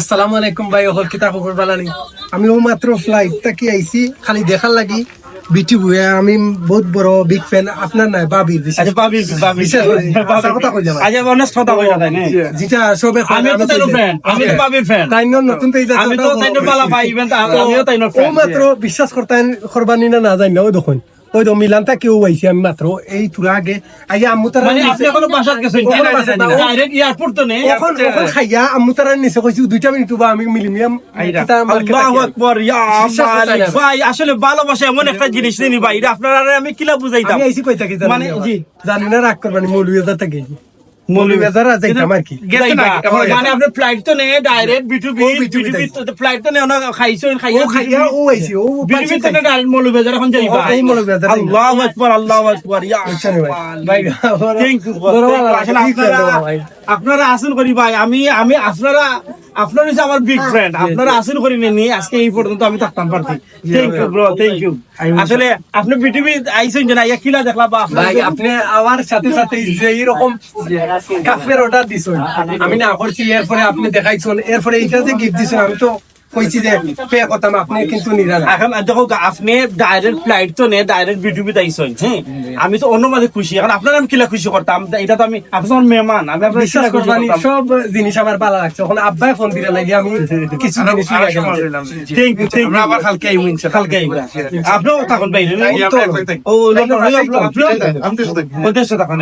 আসসালামু আলাইকুম ভাই, হল কিতা খবর বালানি? আমি ও মাত্র ফ্লাইট থেকে আইছি, খালি দেখার লাগি বিটি বুয়া। আমি বহুত বড় বিগ ফ্যান আপনার, নাই বাবির। আচ্ছা বাবির বিশেষ করে আচ্ছা, কথা কই যাবা আচ্ছা অনেক কথা কই না তাই না যেটা সবে আমি তো তাইনো ফ্যান আমি তো বাবির ফ্যান তাই নতুন তো আমি তো তাইনো বালা ভাই ইভেন্ট আমিও তাইনো ও ফ্যান মাত্র বিশ্বাস করতেন করবানি না জানি না। ওই দেখুন ওই তো মিলানটা কেউ আইছি আমি মাত্র এই তুরা আগে আইয়া আম্মু তারা মানে আপনি কোনো বাসাত গেছেন ডাইরেক্ট এয়ারপোর্ট তো নেই এখন খাইয়া আম্মু তারা নিচে কইছি 2 মিনিট বা আমি মিলিমিয়াম আল্লাহু আকবার ইয়া মালিক ভাই আসলে ভালোবাসা এমন একটা জিনিস নেই ভাই এটা আপনারা আমি কিলা বুঝাইতাম আমি আইছি কই থাকি মানে জি জানি না রাগ করবানি মৌলভীবাজার থেকে মৌলভীবাজার যাইতাম আর কি। মানে আপনি ফ্লাইট তো নেই ডাইরেক্ট বিটুবি ফ্লাইট তো নেই না খাইছেন ও খাইয়া ও আইছি ও বিটুবি তো ডাইরেক্ট মৌলভীবাজার এখন যাইবা এই মৌলভীবাজার আল্লাহু আকবার ইয়া ভাই থ্যাংক ইউ আপনারা আসুন করি ভাই আমি আপনারা হচ্ছে আমার বিগ ফ্রেন্ড আপনারা আসুন করি নেনি আজকে এই পর্যন্ত আমি থাকতাম পারছি। Thank you bro, thank you. আসলে আপনি বিটিভি আইছেন যে না ইয়া কিলা দেখলা বা ভাই আপনি আমার সাথে সাথে যে এরকম কাফের অর্ডার দিছেন আমি না করছি, এরপরে আপনি দেখাইছেন, এরপরে এইটা যে গিফট দিছেন আমি তো কইছি যে পে করতাম, আপনি কিন্তু নিরা না। এখন দেখো আপনি ডাইরেক্ট ফ্লাইট তো নে ডাইরেক্ট বিটিভি আইছেন, হ্যাঁ আমি তো অন্য মাঝে খুশি। এখন আপনারা আমি কিলা খুশি করতাম, এটা তো আমি আপনার মেহমান, আমি আপনার বিশ্বাস করবানি সব জিনিস আমার ভালো লাগছে। এখন আব্বাই ফোন দিলে লাগে আমি কিছু জিনিস থ্যাংক ইউ থ্যাংক ইউ আবার কালকে আইব ইনশাআল্লাহ কালকে আইব আপনিও তখন বাইরে ও ওদের সাথে তখন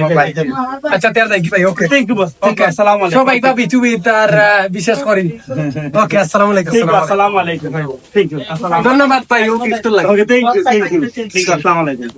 আচ্ছা তেল দেখি ভাই। ওকে থ্যাংক ইউ বস ওকে আসসালামু আলাইকুম সবাই ভাবি তুমি তার বিশেষ করি। ওকে আসসালামু আলাইকুম। আসসালামু আলাইকুম থ্যাংক ইউ আসসালাম ধন্যবাদ ভাই। ওকে ওকে থ্যাংক ইউ আসসালামু আলাইকুম।